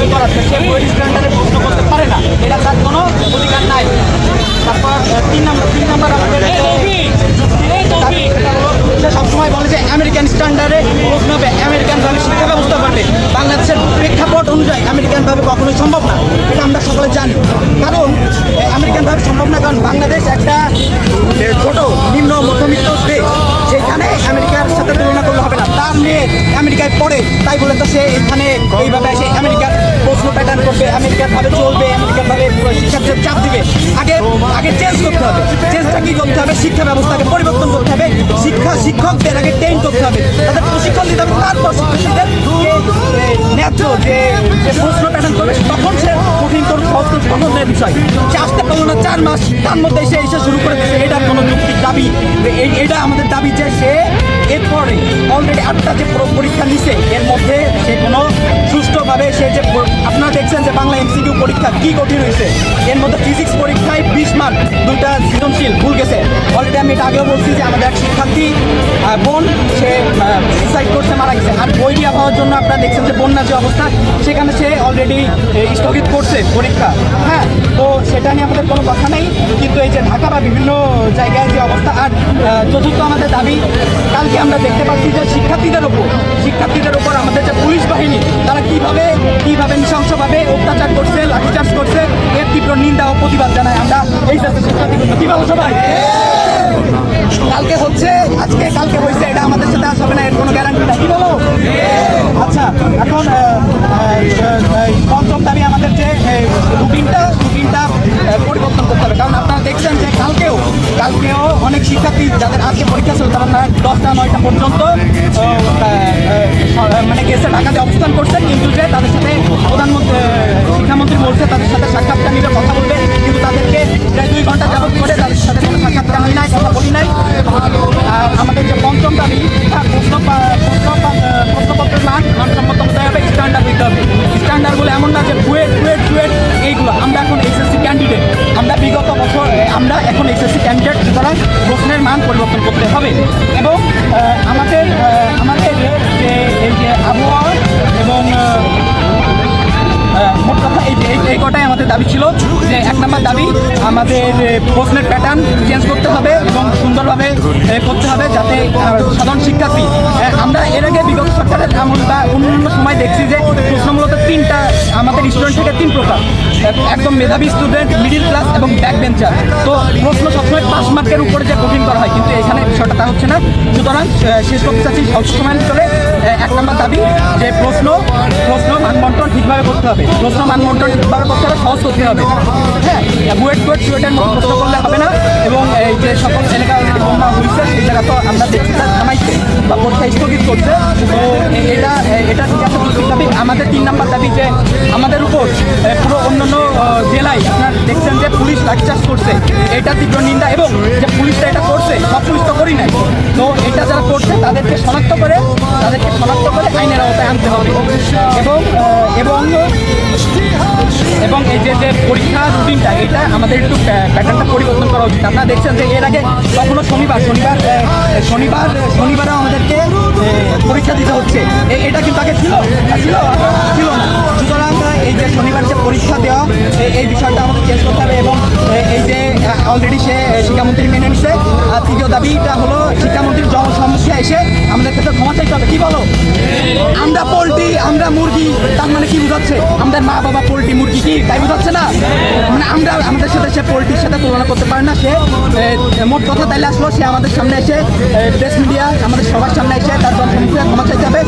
দাবি করাচ্ছে, সে বুয়েট স্ট্যান্ডার্ডে প্রশ্ন করতে পারে না, এটা তার কোনো অধিকার নাই। তারপর তিন নাম্বার আমাদের সে সবসময় বলে যে আমেরিকান স্ট্যান্ডার্ডে প্রশ্ন হবে, আমেরিকানভাবে শিক্ষা ব্যবস্থা করবে। বাংলাদেশের প্রেক্ষাপট অনুযায়ী আমেরিকানভাবে কখনোই সম্ভব না, এটা আমরা সকলে জানি। কারণ আমেরিকানভাবে সম্ভব না, কারণ বাংলাদেশ একটা ছোট নিম্ন মধ্যবিত্ত দেশ, সেখানে আমেরিকার সাথে তুলনা করলে হবে না। তার মেয়ে আমেরিকায় পড়ে, তাই বলে তো সে এখানে এইভাবে এসে আমেরিকার প্রশ্ন প্যাটার্ন করবে, আমেরিকানভাবে চলবে, আমেরিকানভাবে শিক্ষার্থীদের চাপ দিবে। আগে চেঞ্জ করতে হবে। চেঞ্জটা কী করতে হবে? শিক্ষা ব্যবস্থাকে পরিবর্তন করতে হবে, শিক্ষকদের আগে ট্রেন করতে হবে, তাদের প্রশিক্ষণ দিতে হবে। তারপর শিক্ষার্থীদের ন্যায্য যে প্রশ্ন প্যাটার্ন করবে, তখন সে কঠিন করুন সহজ পছন্দের বিষয়। সে আসতে পারলো না 4 মাস, তার মধ্যে সে এসে শুরু করে দিয়েছে। এটার কোনো যুক্তির দাবি, এটা আমাদের দাবি যে সে এরপরে অলরেডি 8টা যে পরীক্ষা নিছে, এর মধ্যে সে কোনো সুষ্ঠুভাবে সে যে আপনারা দেখছেন যে বাংলা এমসিকিউ পরীক্ষা কী কঠিন হয়েছে, এর মধ্যে ফিজিক্স পরীক্ষায় 20 মার্ক, 2টা সৃজনশীল ভুল গেছে। অলরেডি আমি এটা আগেও বলছি যে আমাদের এক শিক্ষার্থী বোন, সে সুসাইড করছে, মারা গেছে। আর বৈরী আবহাওয়ার জন্য আপনারা দেখছেন যে বন্যার যে অবস্থা, সেখানে সে অলরেডি স্থগিত করছে পরীক্ষা। হ্যাঁ, তো সেটা নিয়ে আমাদের কোনো কথা নেই, কিন্তু এই যে ঢাকা বা বিভিন্ন জায়গায় যে অবস্থা। আর চতুর্থ আমাদের দাবি, কালকে আমরা দেখতে পাচ্ছি যে শিক্ষার্থীদের ওপর আমাদের যে পুলিশ বাহিনী, তারা কিভাবে নৃশংসভাবে অত্যাচার করছে, লাঠিচার্জ করছে, এর তীব্র নিন্দা ও প্রতিবাদ জানায় আমরা এই শিক্ষার্থীগুলো। কি বলো সবাই? কালকে হচ্ছে, কালকে হয়েছে, এটা আমাদের সাথে আসবে না, এর কোনো গ্যারান্টি না। কি বলো? আচ্ছা, এখন পঞ্চম দাবি আমাদের যে রুটিনটা পরিবর্তন করতে হবে। কারণ আপনারা দেখছেন যে কালকেও অনেক শিক্ষার্থী যাদের আজকে পরীক্ষা ছিল, তারা 10টা 9টা পর্যন্ত মানে গেছে, ঢাকাতে অবস্থান করছে, কিন্তু যে তাদের সাথে প্রধানমন্ত্রী শিক্ষামন্ত্রী বলছে তাদের সাথে সাক্ষাৎকার নিবে, কথা বলবে, কিন্তু তাদেরকে প্রায় 2 ঘন্টা যাবত করে তাদের সাথে কোনো সাক্ষাৎকার হয় নাই, কথা বলি নাই। আর আমাদের যে পঞ্চম দাবি, প্রশ্নপত্রের মানসম্মত হতে হবে, স্ট্যান্ডার্ড হইতে হবে। স্ট্যান্ডার্ড বলে এমন না যে বুয়েট এইগুলো। আমরা এখন এইচএসসি ক্যান্ডিডেট, আমরা বিগত বছর আমরা এখন এইচএসসি ক্যান্ডিডেট, সুতরাং প্রশ্নের মান পরিবর্তন করতে হবে। এবং আমাদের যে এই যে আবহাওয়া এবং মোট কথা এই কটাই আমাদের দাবি ছিল। যে 1 নম্বর দাবি, আমাদের প্রশ্নের প্যাটার্ন চেঞ্জ করতে হবে এবং সুন্দরভাবে করতে হবে, যাতে সাধারণ শিক্ষার্থী, আমরা এর আগে বিগত সরকারের আমল বা অন্যান্য সময় দেখছি যে প্রশ্ন মূলত 3টা আমাদের স্টুডেন্ট থেকে 3 প্রকার, একদম মেধাবী স্টুডেন্ট, মিডিল ক্লাস এবং ব্যাক বেঞ্চার। তো প্রশ্ন সবসময় 5 মার্কের উপরে যে কঠিন করা হয়, কিন্তু এখানে বিষয়টা তা হচ্ছে না। সুতরাং শেষ করতে চাচ্ছি স্বল্প সময়ের ভিতরে 1 নম্বর দাবি যে প্রশ্ন মানবন্টন ঠিকভাবে করতে হবে, সহজ করতে হবে। হ্যাঁ, বুয়েটের মতো প্রশ্ন করলে হবে না। এবং এই যে সকল এলাকা বন্যা হয়েছে, সেই জায়গা তো আমরা দেখছি তারা থামাইছে বা পরীক্ষা স্থগিত করছে। তো এটা ঠিক আছে দাবি। আমাদের 3 নম্বর দাবি যে আমাদের উপর পুরো অন্যান্য জেলায় আপনারা দেখছেন যে পুলিশ লাঠিচার্জ করছে, এটা তীব্র নিন্দা। এবং যে পুলিশটা এটা করছে, সব পুলিশ তো করি নাই, তো এটা যারা করছে তাদেরকে শনাক্ত করে আইনের আওতায় আনতে হবে। এবং এই যে পরীক্ষা রুটিনটা, এটা আমাদের একটু প্যাটার্নটা পরিবর্তন করা উচিত। আপনারা দেখছেন যে এর আগে কখনো শনিবারও আমাদেরকে পরীক্ষা দিতে হচ্ছে, এটা কিন্তু আগে ছিল না। সুতরাং এই যে শনিবার যে পরীক্ষা দেওয়া, এই বিষয়টা আমাদের চেঞ্জ করতে হবে। এবং এই যে অলরেডি সে শিক্ষামন্ত্রী মেনে নিচ্ছে। আর তৃতীয় দাবিটা হলো শিক্ষামন্ত্রীর জনসম্মুখে এসে আমাদের কাছে ক্ষমা চাইতে হবে। কি বলো? আমরা পোল্ট্রি, আমরা মুরগি, তার মানে কি বোঝাচ্ছে? আমাদের মা বাবা পোল্ট্রি মুরগি, কি তাই বোঝাচ্ছে না? মানে আমাদের সাথে সে পোল্ট্রির সাথে তুলনা করতে পারে না। সে মোট কথা তাইলে আসলো, সে আমাদের সামনে এসে প্রেস মিডিয়া আমাদের সবার সামনে এসে তার জনসম্মুখে ক্ষমা চাইতে হবে।